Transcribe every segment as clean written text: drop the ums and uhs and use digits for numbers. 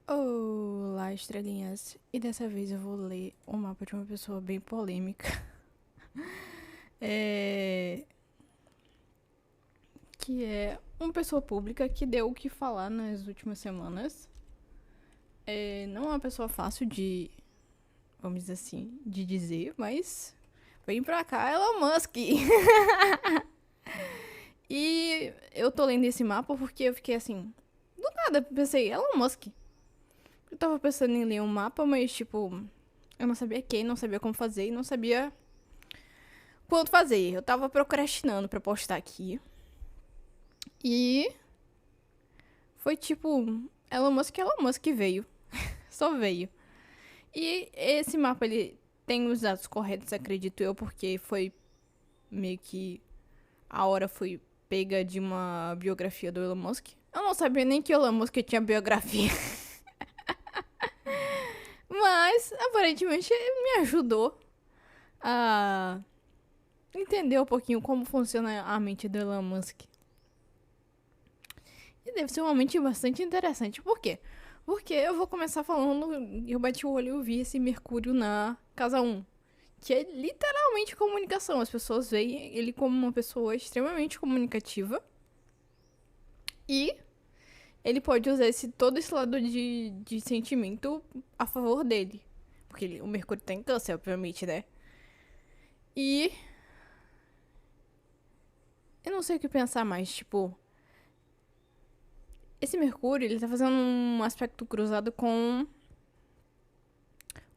Olá, estrelinhas. E dessa vez eu vou ler o mapa de uma pessoa bem polêmica. É... Que é uma pessoa pública que deu o que falar nas últimas semanas. Não é uma pessoa fácil de, vamos dizer assim, de dizer, mas vem pra cá, Elon Musk. E eu tô lendo esse mapa porque eu fiquei assim, do nada, pensei, Elon Musk. Eu tava pensando em ler um mapa, mas tipo, eu não sabia quem, não sabia como fazer e não sabia quanto fazer. Eu tava procrastinando pra postar aqui. E foi tipo, Elon Musk veio. Só veio. E esse mapa, ele tem os dados corretos, acredito eu, porque foi meio que a hora foi pega de uma biografia do Elon Musk. Eu não sabia nem que o Elon Musk tinha biografia. Mas, aparentemente, ele me ajudou a entender um pouquinho como funciona a mente do Elon Musk. E deve ser uma mente bastante interessante. Por quê? Porque eu vou começar falando, eu bati o olho e vi esse Mercúrio na casa um, que é literalmente comunicação. As pessoas veem ele como uma pessoa extremamente comunicativa. E ele pode usar todo esse lado de sentimento a favor dele. Porque o Mercúrio tá em câncer, obviamente, né? E eu não sei o que pensar mais, tipo, esse Mercúrio, ele tá fazendo um aspecto cruzado com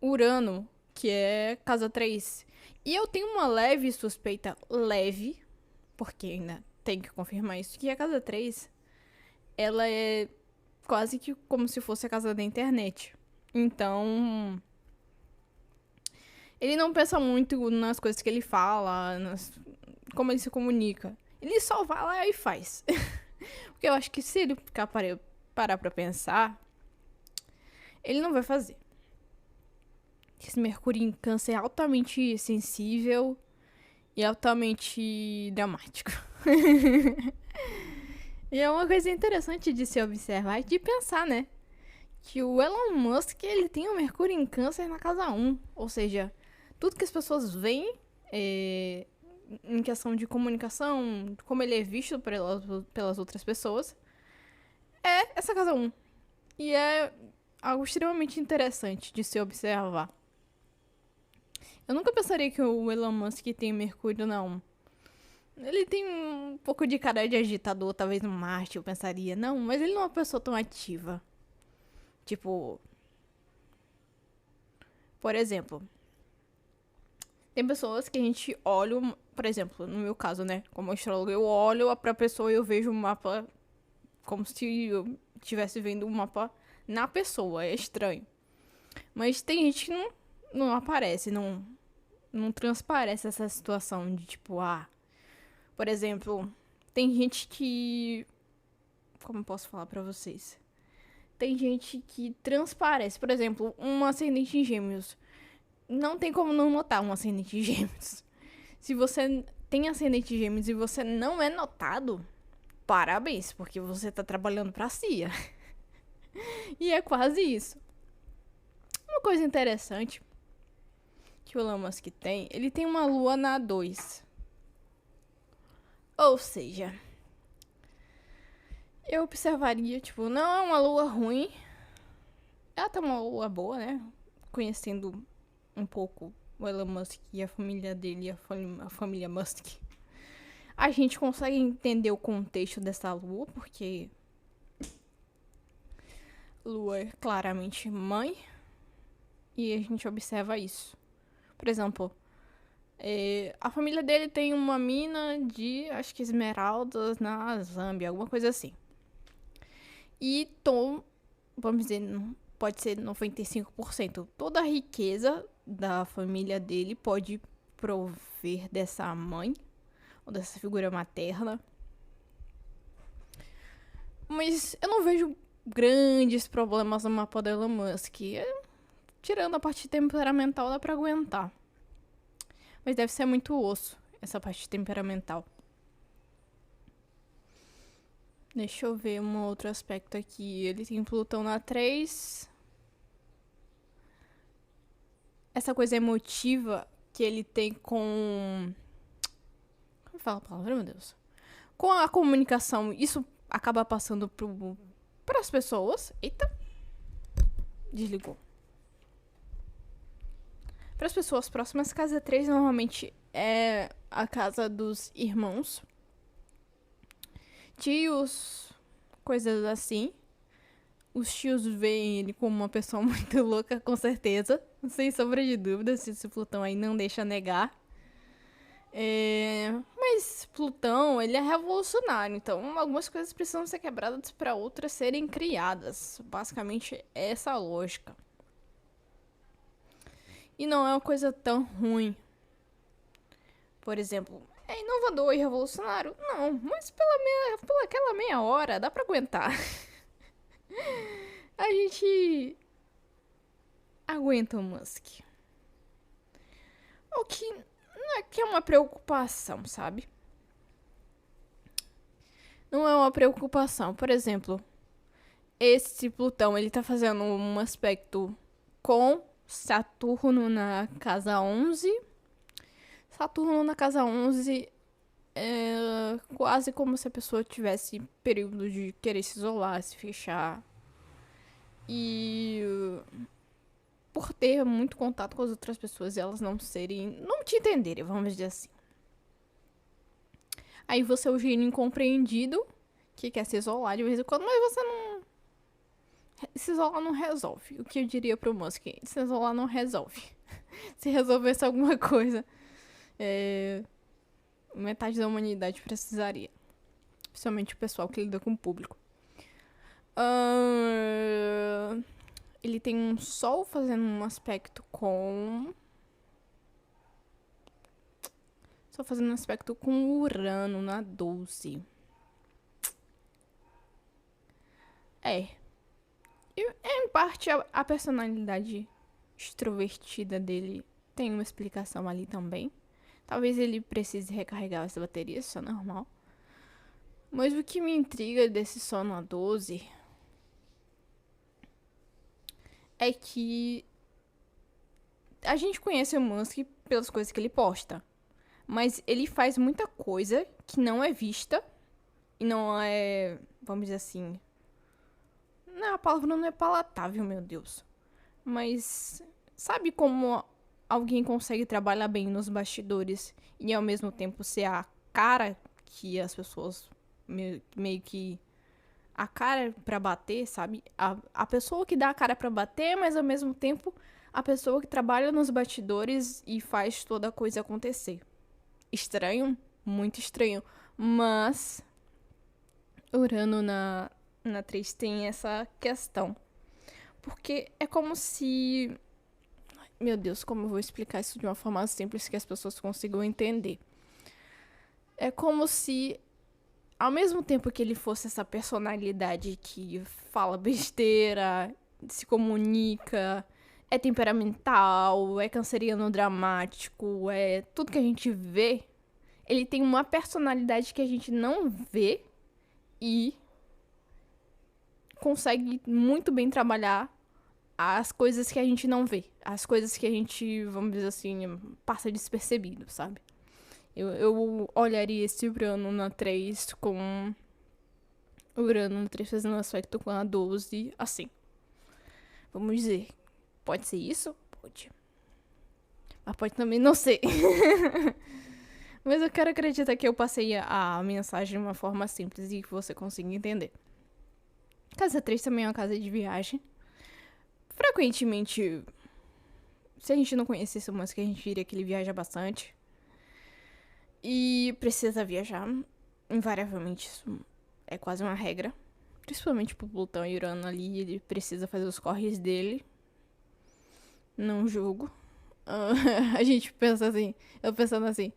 Urano, que é casa 3. E eu tenho uma leve suspeita, leve, porque ainda tem que confirmar isso, que a casa 3, ela é quase que como se fosse a casa da internet. Então, ele não pensa muito nas coisas que ele fala, como ele se comunica. Ele só vai lá e faz. Porque eu acho que se ele parar pra pensar, ele não vai fazer. Esse Mercúrio em Câncer é altamente sensível e altamente dramático. E é uma coisa interessante de se observar e de pensar, né? Que o Elon Musk, ele tem o Mercúrio em Câncer na casa um. Ou seja, tudo que as pessoas veem em questão de comunicação, como ele é visto pelas outras pessoas, é essa casa um. E é algo extremamente interessante de se observar. Eu nunca pensaria que o Elon Musk tem Mercúrio, não. Ele tem um pouco de cara de agitador, talvez no Marte, eu pensaria. Não, mas ele não é uma pessoa tão ativa. Tipo, por exemplo, tem pessoas que a gente olha, por exemplo, no meu caso, né? Como astrólogo, eu olho pra pessoa e eu vejo o mapa como se eu estivesse vendo o mapa na pessoa. É estranho. Mas tem gente que não aparece, não transparece essa situação de tipo, por exemplo, tem gente que. Como eu posso falar pra vocês? Tem gente que transparece. Por exemplo, um ascendente em gêmeos. Não tem como não notar um ascendente em gêmeos. Se você tem ascendente em gêmeos e você não é notado, parabéns, porque você tá trabalhando pra CIA. E é quase isso. Uma coisa interessante que o Elon Musk tem, ele tem uma lua na 2. Ou seja, eu observaria, tipo, não é uma lua ruim. Ela tá uma lua boa, né? Conhecendo um pouco o Elon Musk e a família dele, a família Musk. A gente consegue entender o contexto dessa lua, porque lua é claramente mãe. E a gente observa isso. Por exemplo, a família dele tem uma mina de, acho que esmeraldas na Zâmbia, alguma coisa assim. E Tom, vamos dizer, pode ser 95%. Toda a riqueza da família dele pode prover dessa mãe, ou dessa figura materna. Mas eu não vejo grandes problemas no mapa do Elon Musk. Tirando a parte temperamental, dá pra aguentar. Mas deve ser muito osso, essa parte temperamental. Deixa eu ver um outro aspecto aqui. Ele tem Plutão na 3. Essa coisa emotiva que ele tem com... Como fala a palavra, meu Deus? Com a comunicação, isso acaba passando para as pessoas. Eita! Desligou. Para as pessoas próximas, casa 3 normalmente é a casa dos irmãos, tios, coisas assim. Os tios veem ele como uma pessoa muito louca, com certeza. Sem sombra de dúvida, se esse Plutão aí não deixa negar. Mas Plutão, ele é revolucionário, então algumas coisas precisam ser quebradas para outras serem criadas. Basicamente, é essa a lógica. E não é uma coisa tão ruim. Por exemplo, é inovador e revolucionário? Não, mas pela aquela meia hora dá pra aguentar. A gente aguenta o Musk. O que não é que é uma preocupação, sabe? Não é uma preocupação. Por exemplo, esse Plutão, ele tá fazendo um aspecto com Saturno na casa 11. Saturno na casa 11 é quase como se a pessoa tivesse período de querer se isolar, se fechar. E por ter muito contato com as outras pessoas e elas não te entenderem, vamos dizer assim. Aí você é o gênio incompreendido que quer se isolar de vez em quando, mas você não... Se isolar não resolve. O que eu diria pro Musk? Se isolar não resolve. Se resolvesse alguma coisa, metade da humanidade precisaria. Principalmente o pessoal que lida com o público. Ele tem um Sol fazendo um aspecto com... Sol fazendo um aspecto com Urano na 12. Em parte, a personalidade extrovertida dele tem uma explicação ali também. Talvez ele precise recarregar essa bateria, isso é normal. Mas o que me intriga desse Sol na 12 é que a gente conhece o Musk pelas coisas que ele posta. Mas ele faz muita coisa que não é vista e não é, vamos dizer assim... Não, a palavra não é palatável, meu Deus. Mas sabe como alguém consegue trabalhar bem nos bastidores e ao mesmo tempo ser a cara que as pessoas meio que... A cara pra bater, sabe? A pessoa que dá a cara pra bater, mas ao mesmo tempo a pessoa que trabalha nos bastidores e faz toda a coisa acontecer. Estranho? Muito estranho. Mas Urano na 3 tem essa questão. Porque é como se... Meu Deus, como eu vou explicar isso de uma forma simples que as pessoas consigam entender? É como se, ao mesmo tempo que ele fosse essa personalidade que fala besteira, se comunica, é temperamental, é canceriano dramático, é tudo que a gente vê, ele tem uma personalidade que a gente não vê e consegue muito bem trabalhar as coisas que a gente não vê. As coisas que a gente, vamos dizer assim, passa despercebido, sabe? Eu olharia esse Urano na 3 com... Urano na 3 fazendo aspecto com a 12, assim. Vamos dizer, pode ser isso? Pode. Mas pode também não ser. Mas eu quero acreditar que eu passei a mensagem de uma forma simples e que você consiga entender. Casa 3 também é uma casa de viagem. Frequentemente, se a gente não conhecesse o Musk, a gente diria que ele viaja bastante. E precisa viajar. Invariavelmente, isso é quase uma regra. Principalmente pro Plutão e Urano ali, ele precisa fazer os corres dele. Não julgo. A gente pensa assim, eu pensando assim,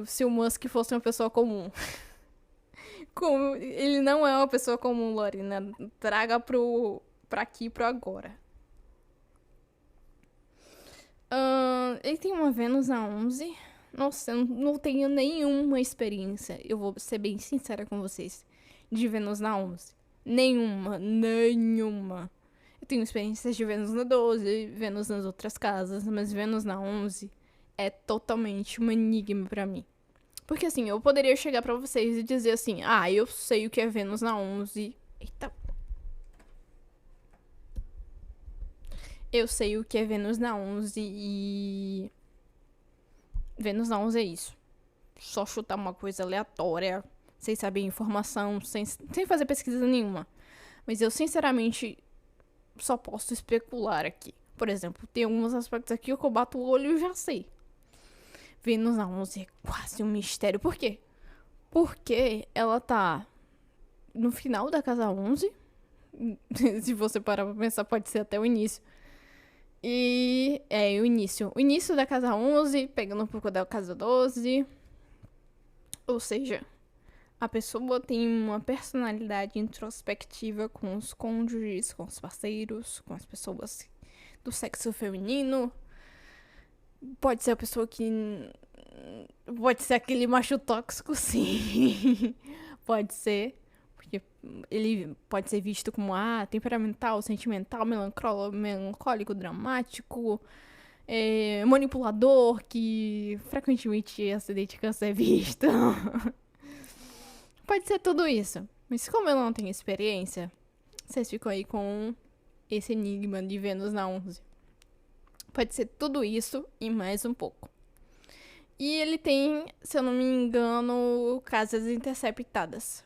se o Musk fosse uma pessoa comum. Como ele não é uma pessoa comum, Lorena. Traga pra aqui, pro agora. Ele tem uma Vênus na 11. Nossa, eu não tenho nenhuma experiência. Eu vou ser bem sincera com vocês. de Vênus na 11. Nenhuma. Eu tenho experiências de Vênus na 12, Vênus nas outras casas, mas Vênus na 11 é totalmente um enigma pra mim. Porque assim, eu poderia chegar pra vocês e dizer assim, eu sei o que é Vênus na 11. Eita. Eu sei o que é Vênus na 11 e... Vênus na 11 é isso. Só chutar uma coisa aleatória, sem saber informação, sem fazer pesquisa nenhuma. Mas eu, sinceramente, só posso especular aqui. Por exemplo, tem alguns aspectos aqui que eu bato o olho e já sei. Vênus na 11 é quase um mistério. Por quê? Porque ela tá no final da casa 11. Se você parar pra pensar, pode ser até o início. E é o início. O início da casa 11, pegando um pouco da casa 12. Ou seja, a pessoa tem uma personalidade introspectiva com os cônjuges, com os parceiros, com as pessoas do sexo feminino. Pode ser a pessoa que... Pode ser aquele macho tóxico, sim. Pode ser. Porque ele pode ser visto como temperamental, sentimental, melancólico, dramático, manipulador, que frequentemente acidente de câncer é visto. Pode ser tudo isso. Mas como eu não tenho experiência, vocês ficam aí com esse enigma de Vênus na 11. Pode ser tudo isso e mais um pouco. E ele tem, se eu não me engano, casas interceptadas.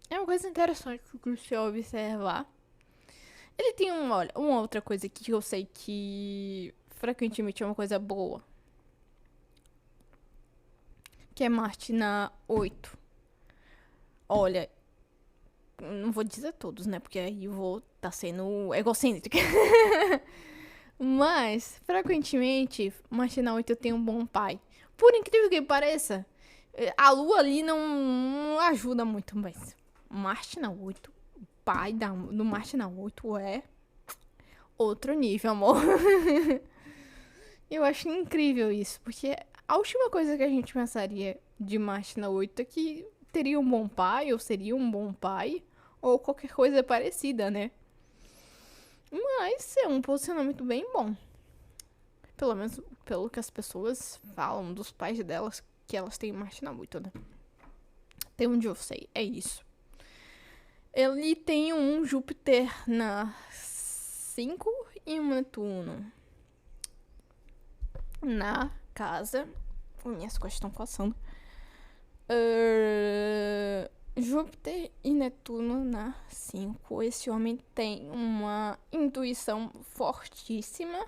É uma coisa interessante que se observar. Ele tem uma outra coisa que eu sei que frequentemente é uma coisa boa. Que é Marte na 8. Olha, não vou dizer todos, né? Porque aí eu vou estar sendo egocêntrica. Mas, frequentemente, Marte na 8 tem um bom pai. Por incrível que pareça, a lua ali não ajuda muito, mas Marte na 8, o pai do Marte na 8 é outro nível, amor. Eu acho incrível isso, porque a última coisa que a gente pensaria de Marte na 8 é que teria um bom pai, ou seria um bom pai, ou qualquer coisa parecida, né? Mas é um posicionamento bem bom. Pelo menos pelo que as pessoas falam dos pais delas, que elas têm Marte na 8, né? Até onde eu sei, é isso. Ele tem um Júpiter na 5 e um Netuno na casa. Minhas costas estão coçando. Júpiter e Netuno na 5. Esse homem tem uma intuição fortíssima,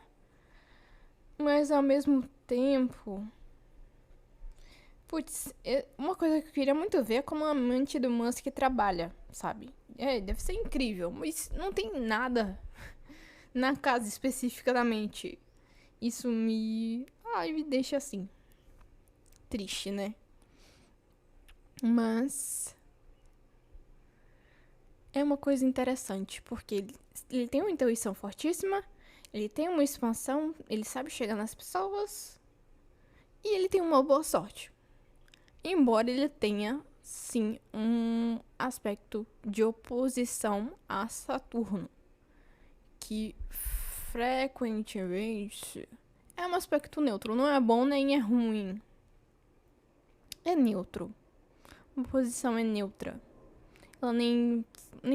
mas ao mesmo tempo... Putz, uma coisa que eu queria muito ver é como a amante do Musk trabalha, sabe? Deve ser incrível, mas não tem nada na casa especificamente. Isso me deixa assim, triste, né? Mas é uma coisa interessante, porque ele tem uma intuição fortíssima, ele tem uma expansão, ele sabe chegar nas pessoas e ele tem uma boa sorte. Embora ele tenha, sim, um aspecto de oposição a Saturno, que frequentemente é um aspecto neutro, não é bom nem é ruim. É neutro. A oposição é neutra. Ela nem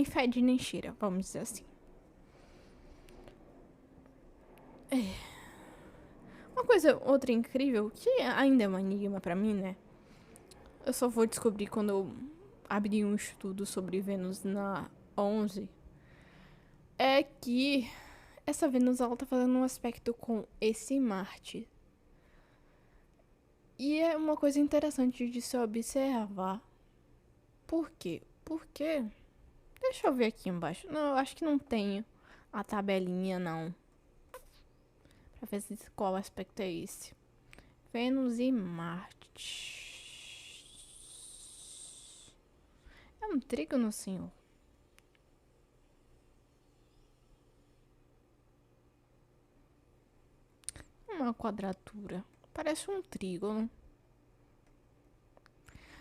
fede nem cheira, vamos dizer assim. Uma coisa, outra incrível, que ainda é um enigma pra mim, né? Eu só vou descobrir quando eu abrir um estudo sobre Vênus na 11. É que essa Vênus, ela tá fazendo um aspecto com esse Marte. E é uma coisa interessante de se observar. Por quê? Porque... Deixa eu ver aqui embaixo. Não, eu acho que não tenho a tabelinha, não. Pra ver qual aspecto é esse. Vênus e Marte. É um trígono, senhor? Uma quadratura. Parece um trígono.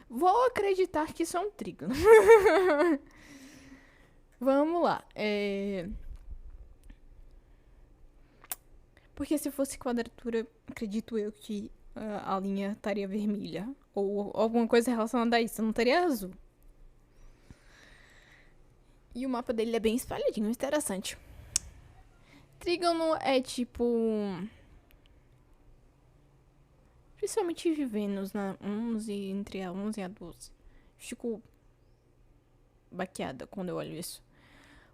Vou acreditar que isso é um trígono. Vamos lá. Porque se fosse quadratura, acredito eu que a linha estaria vermelha. Ou alguma coisa relacionada a isso, não estaria azul. E o mapa dele é bem espalhadinho, interessante. Trígono é tipo. Principalmente de Vênus na 11, entre a 11 e a 12. Fico baqueada quando eu olho isso.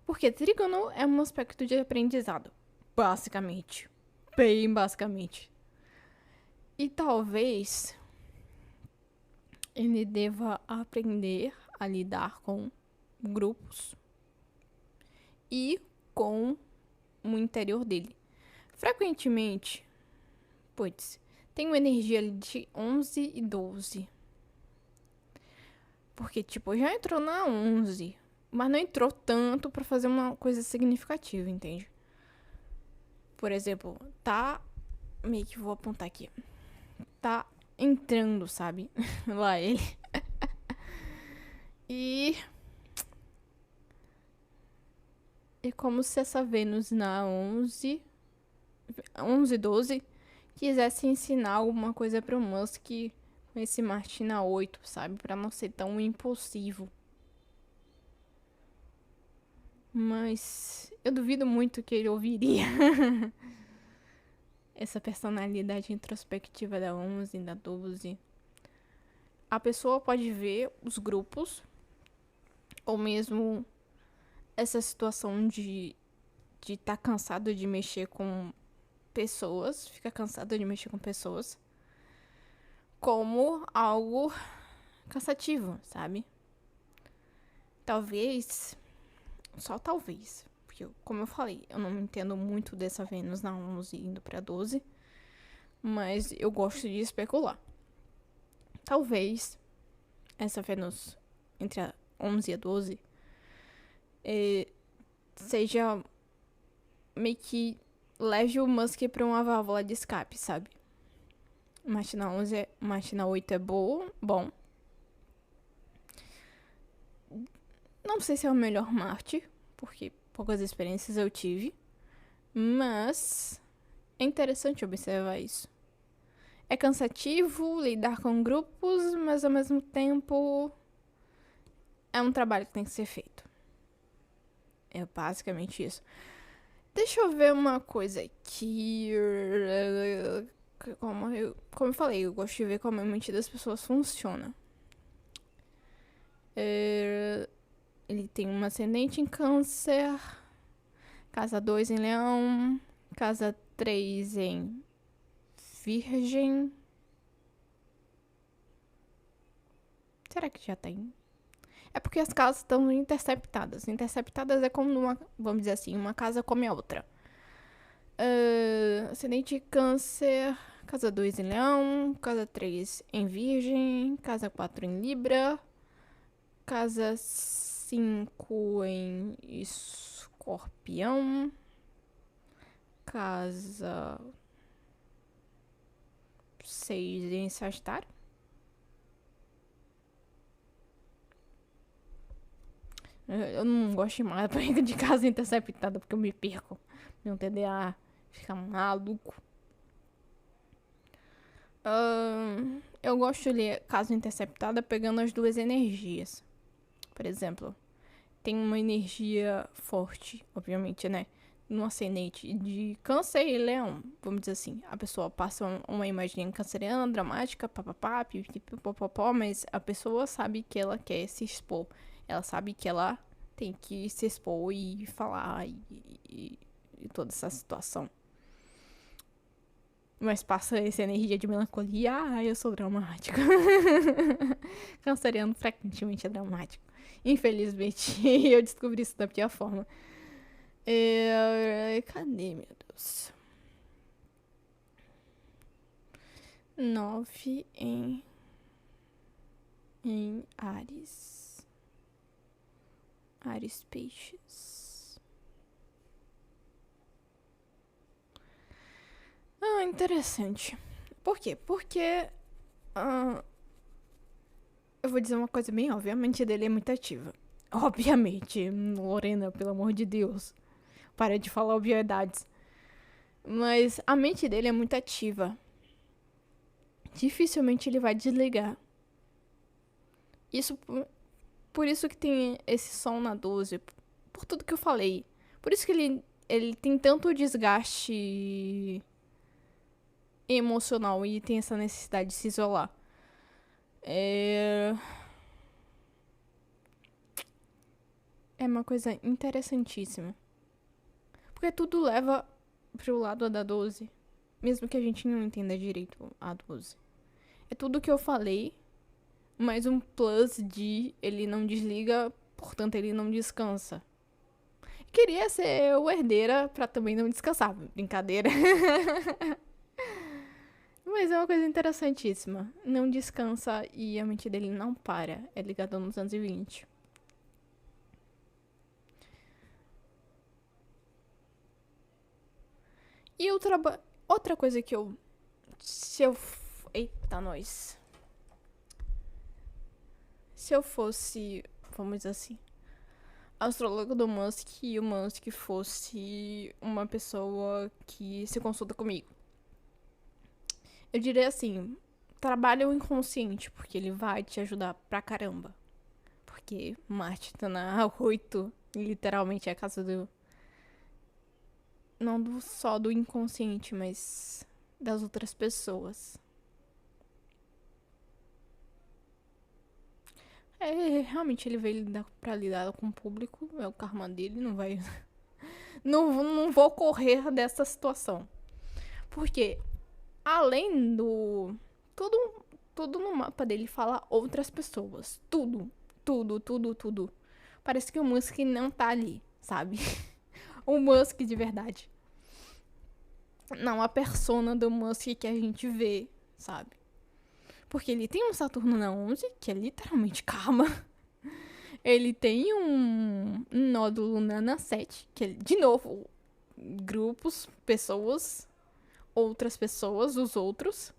Porque trígono é um aspecto de aprendizado. Basicamente. Bem basicamente. E talvez ele deva aprender a lidar com grupos e com o interior dele. Frequentemente, putz, tem uma energia ali de 11 e 12. Porque, tipo, já entrou na 11, mas não entrou tanto pra fazer uma coisa significativa, entende? Por exemplo, tá. Meio que vou apontar aqui. Tá entrando, sabe? Lá ele. E. É como se essa Vênus na 11, 12, quisesse ensinar alguma coisa pro Musk com esse Marte na 8, sabe? Pra não ser tão impulsivo. Mas eu duvido muito que ele ouviria essa personalidade introspectiva da 11 e da 12. A pessoa pode ver os grupos, ou mesmo essa situação de estar cansado de mexer com pessoas, fica cansado de mexer com pessoas, como algo cansativo, sabe? Talvez, só talvez, porque como eu falei, eu não entendo muito dessa Vênus na 11 indo pra 12, mas eu gosto de especular. Talvez essa Vênus entre a 11 e a 12 seja meio que leve o Musk pra uma válvula de escape, sabe? Marte na 11, Marte na 8 é bom. Não sei se é o melhor Marte, porque poucas experiências eu tive. Mas é interessante observar isso. É cansativo lidar com grupos, mas ao mesmo tempo é um trabalho que tem que ser feito. É basicamente isso. Deixa eu ver uma coisa aqui. Como eu falei, eu gosto de ver como a mente das pessoas funciona. Ele tem um ascendente em Câncer, casa 2 em Leão, casa 3 em Virgem. Será que já tem? É porque as casas estão interceptadas. Interceptadas é como uma, vamos dizer assim, uma casa come a outra. Ascendente Câncer, casa 2 em Leão, casa 3 em Virgem, casa 4 em Libra, casa 5 em Escorpião, casa 6 em Sagitário. Eu não gosto de casa interceptada porque eu me perco. Meu TDA fica maluco. Eu gosto de ler casa interceptada pegando as duas energias. Por exemplo, tem uma energia forte, obviamente, né? No ascendente de Câncer e Leão, vamos dizer assim. A pessoa passa uma imagem canceriana, dramática, papapá, pipipopopó, mas a pessoa sabe que ela quer se expor. Ela sabe que ela tem que se expor e falar e toda essa situação. Mas passa essa energia de melancolia. Eu sou dramática. Canceriano frequentemente é dramático. Infelizmente, eu descobri isso da pior forma. Cadê, meu Deus? 9 em Áries. Áries Peixes. Interessante. Por quê? Porque Eu vou dizer uma coisa bem óbvia. A mente dele é muito ativa. Obviamente. Lorena, pelo amor de Deus. Para de falar obviedades. Mas a mente dele é muito ativa. Dificilmente ele vai desligar. Isso por isso que tem esse som na 12. Por tudo que eu falei. Por isso que ele tem tanto desgaste emocional e tem essa necessidade de se isolar. É uma coisa interessantíssima. Porque tudo leva pro lado da 12. Mesmo que a gente não entenda direito a 12. É tudo que eu falei, mais um plus de ele não desliga, portanto ele não descansa. Queria ser o herdeira pra também não descansar. Brincadeira. Mas é uma coisa interessantíssima. Não descansa e a mente dele não para. É ligada nos anos 20. E outra coisa que eu... Eita, nós. Se eu fosse, vamos dizer assim, astrólogo do Musk e o Musk fosse uma pessoa que se consulta comigo, eu diria assim, trabalha o inconsciente, porque ele vai te ajudar pra caramba. Porque Marte tá na 8, literalmente é a casa do... Não só do inconsciente, mas das outras pessoas. Realmente ele veio pra lidar com o público, é o karma dele, não vai... não vou correr dessa situação. Porque, além do... Tudo no mapa dele fala outras pessoas. Tudo. Parece que o Musk não tá ali, sabe? O Musk de verdade. Não, a persona do Musk que a gente vê, sabe? Porque ele tem um Saturno na 11, que é literalmente karma. Ele tem um nódulo na 7, que é, de novo, grupos, pessoas, outras pessoas, os outros.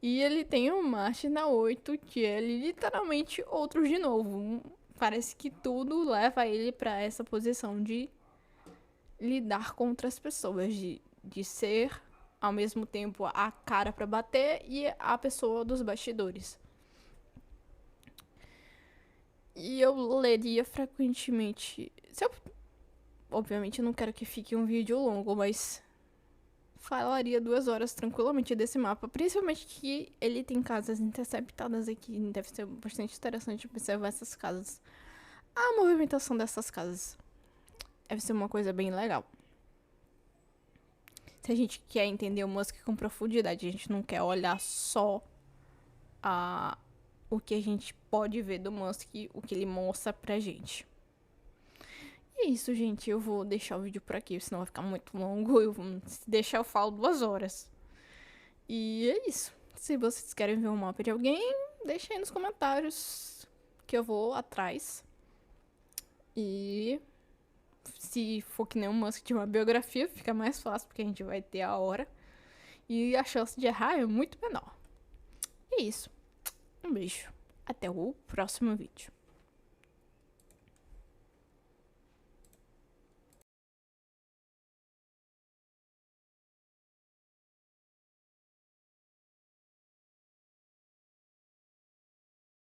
E ele tem um Marte na 8, que é literalmente outros de novo. Parece que tudo leva ele pra essa posição de lidar com outras pessoas, de ser ao mesmo tempo a cara pra bater e a pessoa dos bastidores. E eu leria frequentemente. Obviamente eu não quero que fique um vídeo longo, mas falaria 2 horas tranquilamente desse mapa. Principalmente que ele tem casas interceptadas aqui. Deve ser bastante interessante observar essas casas. A movimentação dessas casas deve ser uma coisa bem legal. Se a gente quer entender o Musk com profundidade, a gente não quer olhar só o que a gente pode ver do Musk, o que ele mostra pra gente. E é isso, gente. Eu vou deixar o vídeo por aqui, senão vai ficar muito longo. Se deixar, eu falo 2 horas. E é isso. Se vocês querem ver um mapa de alguém, deixa aí nos comentários que eu vou atrás. E se for que nem o Musk de uma biografia, fica mais fácil, porque a gente vai ter a hora. E a chance de errar é muito menor. É isso. Um beijo. Até o próximo vídeo.